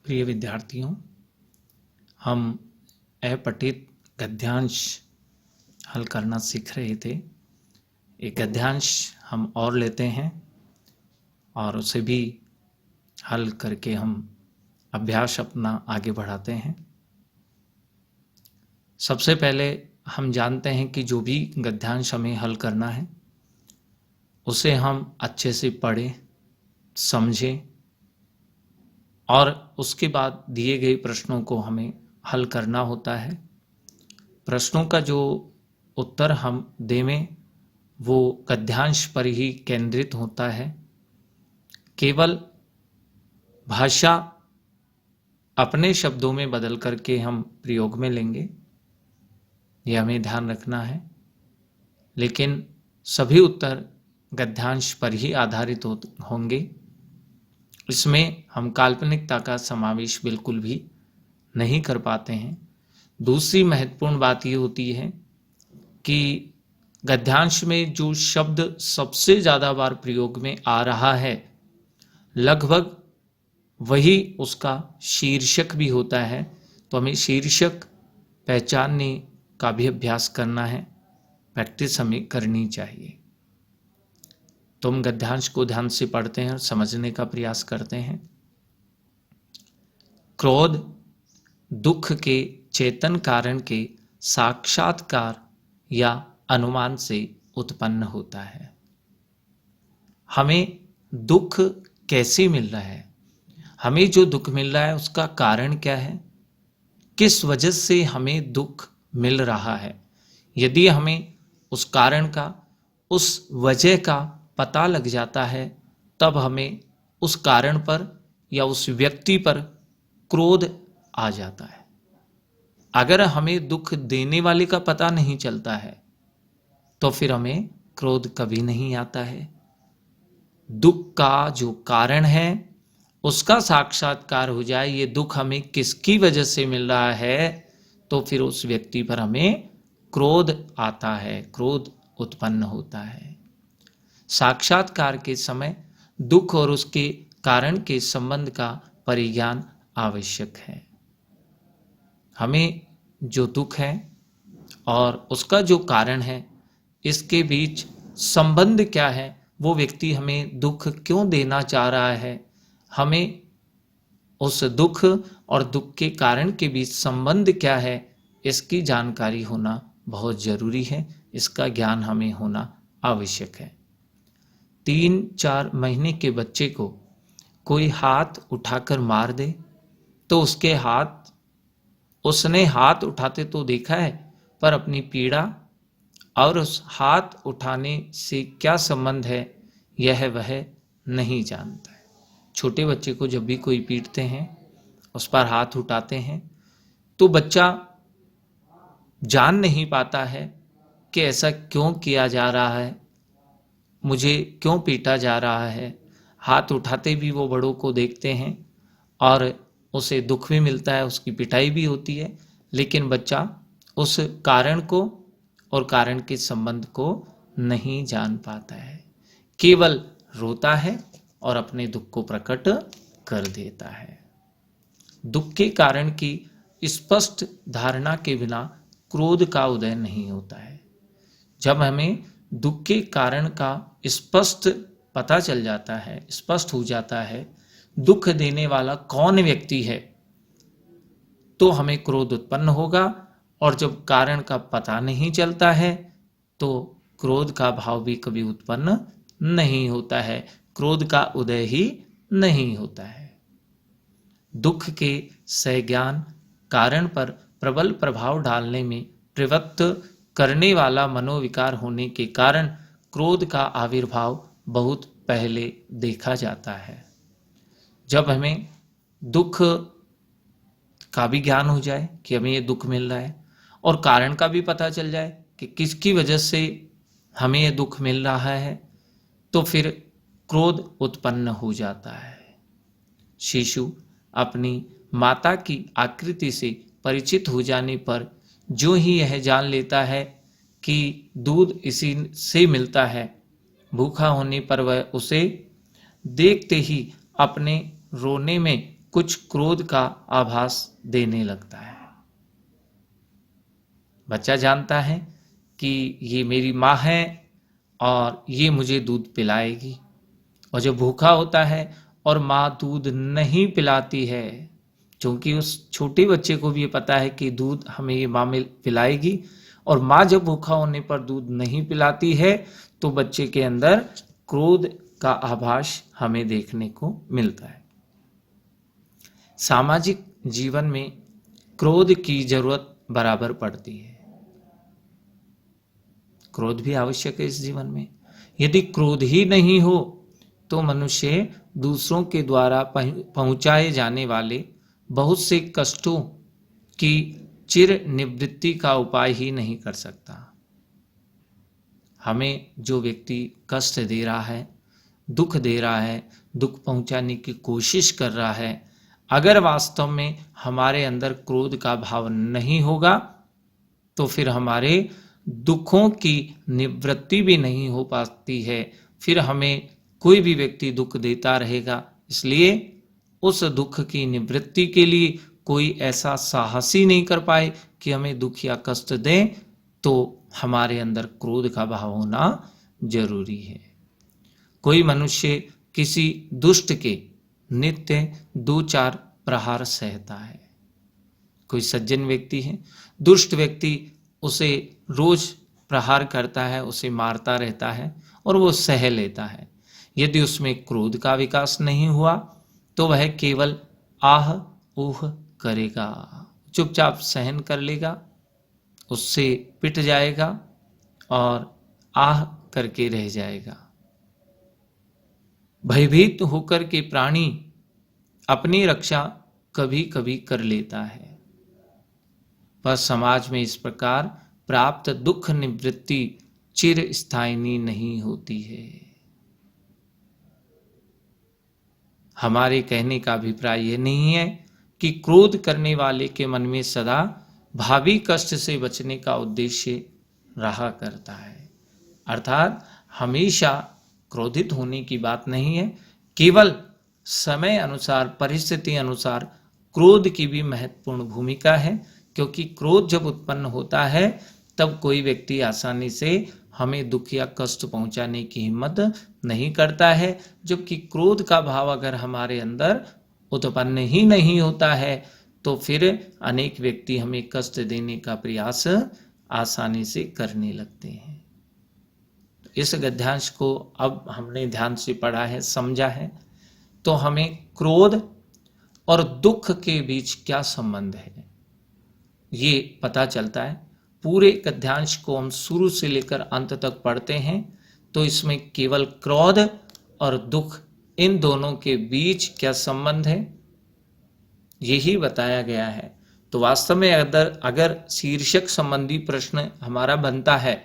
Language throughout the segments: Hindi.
प्रिय विद्यार्थियों, हम अपठित गद्यांश हल करना सीख रहे थे। एक गद्यांश हम और लेते हैं और उसे भी हल करके हम अभ्यास अपना आगे बढ़ाते हैं। सबसे पहले हम जानते हैं कि जो भी गद्यांश हमें हल करना है उसे हम अच्छे से पढ़ें, समझें और उसके बाद दिए गए प्रश्नों को हमें हल करना होता है। प्रश्नों का जो उत्तर हम देवें वो गद्यांश पर ही केंद्रित होता है। केवल भाषा अपने शब्दों में बदल करके हम प्रयोग में लेंगे, यह हमें ध्यान रखना है। लेकिन सभी उत्तर गद्यांश पर ही आधारित होंगे। इसमें हम काल्पनिकता का समावेश बिल्कुल भी नहीं कर पाते हैं। दूसरी महत्वपूर्ण बात ये होती है कि गद्यांश में जो शब्द सबसे ज़्यादा बार प्रयोग में आ रहा है लगभग वही उसका शीर्षक भी होता है। तो हमें शीर्षक पहचानने का भी अभ्यास करना है, प्रैक्टिस हमें करनी चाहिए। तो हम गद्यांश को ध्यान से पढ़ते हैं और समझने का प्रयास करते हैं। क्रोध दुख के चेतन कारण के साक्षात्कार या अनुमान से उत्पन्न होता है। हमें दुख कैसे मिल रहा है, हमें जो दुख मिल रहा है उसका कारण क्या है, किस वजह से हमें दुख मिल रहा है। यदि हमें उस कारण का, उस वजह का पता लग जाता है तब हमें उस कारण पर या उस व्यक्ति पर क्रोध आ जाता है। अगर हमें दुख देने वाले का पता नहीं चलता है तो फिर हमें क्रोध कभी नहीं आता है। दुख का जो कारण है उसका साक्षात्कार हो जाए, ये दुख हमें किसकी वजह से मिल रहा है, तो फिर उस व्यक्ति पर हमें क्रोध आता है, क्रोध उत्पन्न होता है। साक्षात्कार के समय दुख और उसके कारण के संबंध का परिज्ञान आवश्यक है। हमें जो दुख है और उसका जो कारण है इसके बीच संबंध क्या है, वो व्यक्ति हमें दुख क्यों देना चाह रहा है, हमें उस दुख और दुख के कारण के बीच संबंध क्या है, इसकी जानकारी होना बहुत जरूरी है। इसका ज्ञान हमें होना आवश्यक है। 3-4 महीने के बच्चे को कोई हाथ उठाकर मार दे तो उसने हाथ उठाते तो देखा है, पर अपनी पीड़ा और उस हाथ उठाने से क्या संबंध है यह वह नहीं जानता है। छोटे बच्चे को जब भी कोई पीटते हैं, उस पर हाथ उठाते हैं, तो बच्चा जान नहीं पाता है कि ऐसा क्यों किया जा रहा है, मुझे क्यों पीटा जा रहा है। हाथ उठाते भी वो बड़ों को देखते हैं और उसे दुख भी मिलता है, उसकी पिटाई भी होती है, लेकिन बच्चा उस कारण को और कारण के संबंध को नहीं जान पाता है, केवल रोता है और अपने दुख को प्रकट कर देता है। दुख के कारण की स्पष्ट धारणा के बिना क्रोध का उदय नहीं होता है। जब हमें दुख के कारण का स्पष्ट पता चल जाता है, स्पष्ट हो जाता है दुख देने वाला कौन व्यक्ति है, तो हमें क्रोध उत्पन्न होगा। और जब कारण का पता नहीं चलता है तो क्रोध का भाव भी कभी उत्पन्न नहीं होता है, क्रोध का उदय ही नहीं होता है। दुख के संज्ञान कारण पर प्रबल प्रभाव डालने में प्रवृत्त करने वाला मनोविकार होने के कारण क्रोध का आविर्भाव बहुत पहले देखा जाता है। जब हमें दुख का भी ज्ञान हो जाए कि हमें ये दुख मिल रहा है और कारण का भी पता चल जाए कि किसकी वजह से हमें ये दुख मिल रहा है, तो फिर क्रोध उत्पन्न हो जाता है। शिशु अपनी माता की आकृति से परिचित हो जाने पर जो ही यह जान लेता है कि दूध इसी से मिलता है, भूखा होने पर वह उसे देखते ही अपने रोने में कुछ क्रोध का आभास देने लगता है। बच्चा जानता है कि ये मेरी माँ है और ये मुझे दूध पिलाएगी, और जब भूखा होता है और माँ दूध नहीं पिलाती है, क्योंकि उस छोटे बच्चे को भी ये पता है कि दूध हमें ये माँ पिलाएगी, और माँ जब भूखा होने पर दूध नहीं पिलाती है तो बच्चे के अंदर क्रोध का आभास हमें देखने को मिलता है। सामाजिक जीवन में क्रोध की जरूरत बराबर पड़ती है। क्रोध भी आवश्यक है इस जीवन में। यदि क्रोध ही नहीं हो तो मनुष्य दूसरों के द्वारा पहुंचाए जाने वाले बहुत से कष्टों की चिर निवृत्ति का उपाय ही नहीं कर सकता। हमें जो व्यक्ति कष्ट दे रहा है, दुख दे रहा है, दुख पहुंचाने की कोशिश कर रहा है, अगर वास्तव में हमारे अंदर क्रोध का भाव नहीं होगा तो फिर हमारे दुखों की निवृत्ति भी नहीं हो पाती है। फिर हमें कोई भी व्यक्ति दुख देता रहेगा, इसलिए उस दुख की निवृत्ति के लिए कोई ऐसा साहस ही नहीं कर पाए कि हमें दुख या कष्ट दें, तो हमारे अंदर क्रोध का भाव होना जरूरी है। कोई मनुष्य किसी दुष्ट के नित्य 2-4 प्रहार सहता है। कोई सज्जन व्यक्ति है, दुष्ट व्यक्ति उसे रोज प्रहार करता है, उसे मारता रहता है और वो सह लेता है। यदि उसमें क्रोध का विकास नहीं हुआ तो वह केवल आह ऊह करेगा, चुपचाप सहन कर लेगा, उससे पिट जाएगा और आह करके रह जाएगा। भयभीत होकर के प्राणी अपनी रक्षा कभी कभी कर लेता है, पर समाज में इस प्रकार प्राप्त दुख निवृत्ति चिर स्थायिनी नहीं होती है। हमारे कहने का अभिप्राय यह नहीं है कि क्रोध करने वाले के मन में सदा भावी कष्ट से बचने का उद्देश्य रहा करता है। अर्थात हमेशा क्रोधित होने की बात नहीं है, केवल समय अनुसार, परिस्थिति अनुसार क्रोध की भी महत्वपूर्ण भूमिका है, क्योंकि क्रोध जब उत्पन्न होता है तब कोई व्यक्ति आसानी से हमें दुख या कष्ट पहुंचाने की हिम्मत नहीं करता है। जबकि क्रोध का भाव अगर हमारे अंदर उत्पन्न ही नहीं होता है तो फिर अनेक व्यक्ति हमें कष्ट देने का प्रयास आसानी से करने लगते हैं। इस गद्यांश को अब हमने ध्यान से पढ़ा है, समझा है, तो हमें क्रोध और दुख के बीच क्या संबंध है ये पता चलता है। पूरे गद्यांश को हम शुरू से लेकर अंत तक पढ़ते हैं तो इसमें केवल क्रोध और दुख, इन दोनों के बीच क्या संबंध है यही बताया गया है। तो वास्तव में अगर शीर्षक संबंधी प्रश्न हमारा बनता है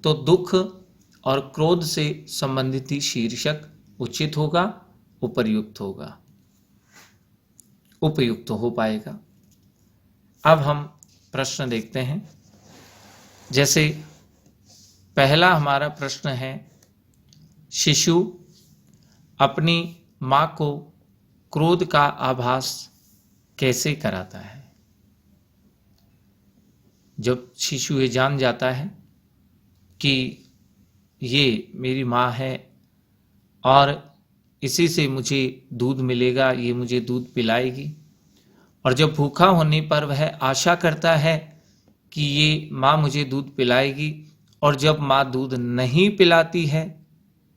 तो दुख और क्रोध से संबंधित ही शीर्षक उचित होगा, उपयुक्त होगा, उपयुक्त हो पाएगा। अब हम प्रश्न देखते हैं। जैसे पहला हमारा प्रश्न है, शिशु अपनी माँ को क्रोध का आभास कैसे कराता है? जब शिशु ये जान जाता है कि ये मेरी माँ है और इसी से मुझे दूध मिलेगा, ये मुझे दूध पिलाएगी, और जब भूखा होने पर वह आशा करता है कि ये माँ मुझे दूध पिलाएगी, और जब माँ दूध नहीं पिलाती है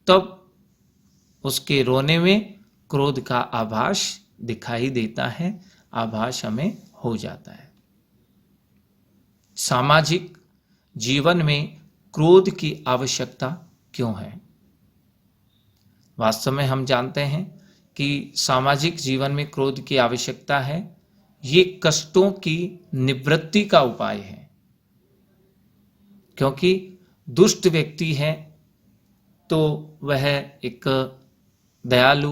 तब उसके रोने में क्रोध का आभास दिखाई देता है, आभास हमें हो जाता है। सामाजिक जीवन में क्रोध की आवश्यकता क्यों है? वास्तव में हम जानते हैं कि सामाजिक जीवन में क्रोध की आवश्यकता है। ये कष्टों की निवृत्ति का उपाय है, क्योंकि दुष्ट व्यक्ति है तो वह एक दयालु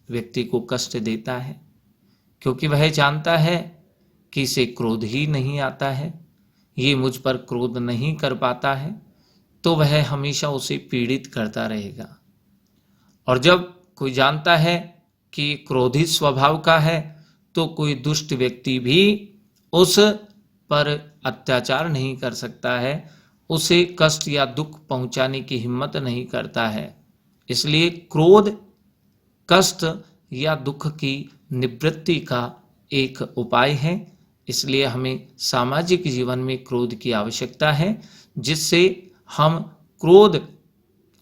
व्यक्ति को कष्ट देता है, क्योंकि वह जानता है कि इसे क्रोध ही नहीं आता है, ये मुझ पर क्रोध नहीं कर पाता है, तो वह हमेशा उसे पीड़ित करता रहेगा। और जब कोई जानता है कि क्रोधित स्वभाव का है तो कोई दुष्ट व्यक्ति भी उस पर अत्याचार नहीं कर सकता है, उसे कष्ट या दुख पहुंचाने की हिम्मत नहीं करता है। इसलिए क्रोध कष्ट या दुख की निवृत्ति का एक उपाय है। इसलिए हमें सामाजिक जीवन में क्रोध की आवश्यकता है, जिससे हम क्रोध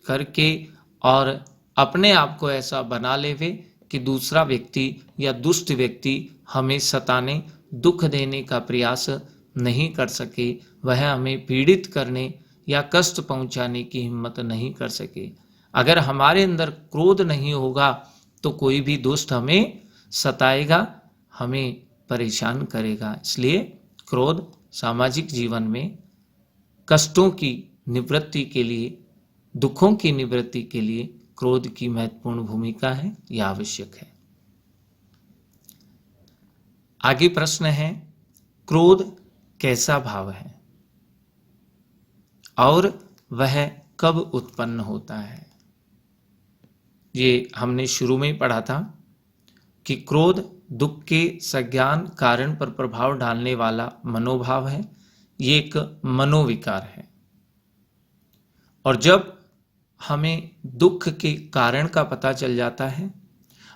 करके और अपने आप को ऐसा बना लेवे कि दूसरा व्यक्ति या दुष्ट व्यक्ति हमें सताने, दुख देने का प्रयास नहीं कर सके, वह हमें पीड़ित करने या कष्ट पहुंचाने की हिम्मत नहीं कर सके। अगर हमारे अंदर क्रोध नहीं होगा तो कोई भी दुष्ट हमें सताएगा, हमें परेशान करेगा। इसलिए क्रोध सामाजिक जीवन में कष्टों की निवृत्ति के लिए, दुखों की निवृत्ति के लिए क्रोध की महत्वपूर्ण भूमिका है, यह आवश्यक है। आगे प्रश्न है, क्रोध कैसा भाव है और वह कब उत्पन्न होता है? ये हमने शुरू में ही पढ़ा था कि क्रोध दुख के सज्ञान कारण पर प्रभाव डालने वाला मनोभाव है। ये एक मनोविकार है, और जब हमें दुख के कारण का पता चल जाता है,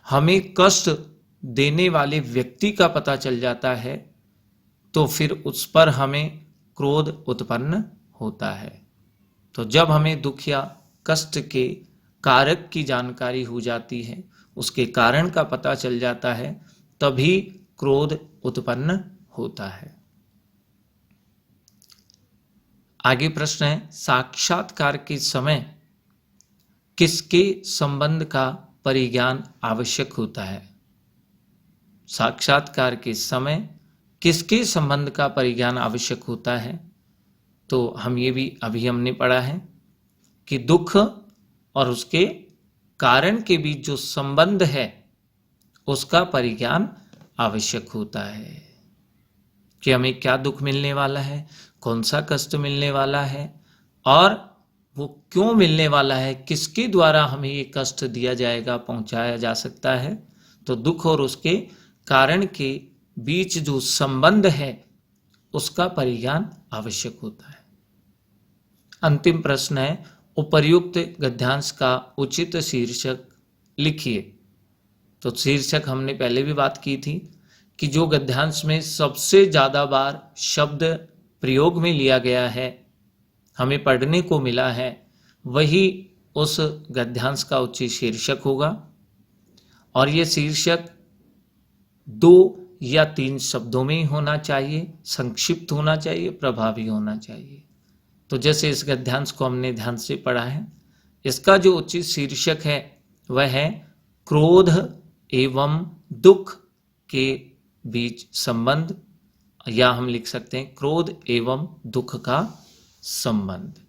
हमें कष्ट देने वाले व्यक्ति का पता चल जाता है, तो फिर उस पर हमें क्रोध उत्पन्न होता है। तो जब हमें दुख या कष्ट के कारक की जानकारी हो जाती है, उसके कारण का पता चल जाता है, तभी क्रोध उत्पन्न होता है। आगे प्रश्न है, साक्षात्कार के समय किसके संबंध का परिज्ञान आवश्यक होता है? साक्षात्कार के समय किसके संबंध का परिज्ञान आवश्यक होता है? तो हम ये भी अभी हमने पढ़ा है कि दुख और उसके कारण के बीच जो संबंध है उसका परिज्ञान आवश्यक होता है, कि हमें क्या दुख मिलने वाला है, कौन सा कष्ट मिलने वाला है और वो क्यों मिलने वाला है, किसके द्वारा हमें ये कष्ट दिया जाएगा, पहुंचाया जा सकता है। तो दुख और उसके कारण के बीच जो संबंध है उसका परिज्ञान आवश्यक होता है। अंतिम प्रश्न है, उपर्युक्त गद्यांश का उचित शीर्षक लिखिए। तो शीर्षक हमने पहले भी बात की थी कि जो गद्यांश में सबसे ज़्यादा बार शब्द प्रयोग में लिया गया है, हमें पढ़ने को मिला है, वही उस गद्यांश का उचित शीर्षक होगा। और ये शीर्षक 2 या 3 शब्दों में ही होना चाहिए, संक्षिप्त होना चाहिए, प्रभावी होना चाहिए। तो जैसे इस गद्यांश को हमने ध्यान से पढ़ा है, इसका जो उचित शीर्षक है वह है क्रोध एवं दुख के बीच संबंध, या हम लिख सकते हैं क्रोध एवं दुख का संबंध।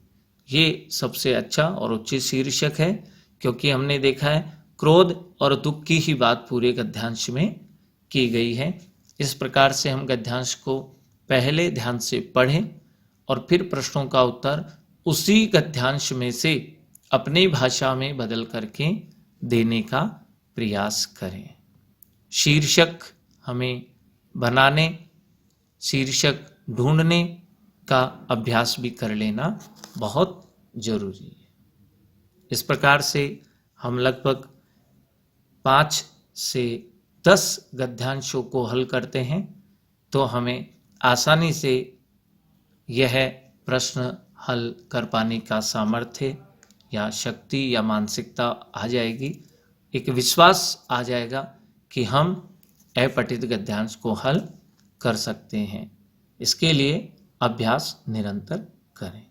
ये सबसे अच्छा और उचित शीर्षक है, क्योंकि हमने देखा है क्रोध और दुख की ही बात पूरे गद्यांश में की गई है। इस प्रकार से हम गद्यांश को पहले ध्यान से पढ़ें और फिर प्रश्नों का उत्तर उसी गद्यांश में से अपनी भाषा में बदल करके देने का प्रयास करें। शीर्षक हमें बनाने, शीर्षक ढूंढने का अभ्यास भी कर लेना बहुत जरूरी है। इस प्रकार से हम लगभग 5 से 10 गद्यांशों को हल करते हैं, तो हमें आसानी से यह प्रश्न हल कर पाने का सामर्थ्य या शक्ति या मानसिकता आ जाएगी, एक विश्वास आ जाएगा कि हम अपठित गद्यांश को हल कर सकते हैं। इसके लिए अभ्यास निरंतर करें।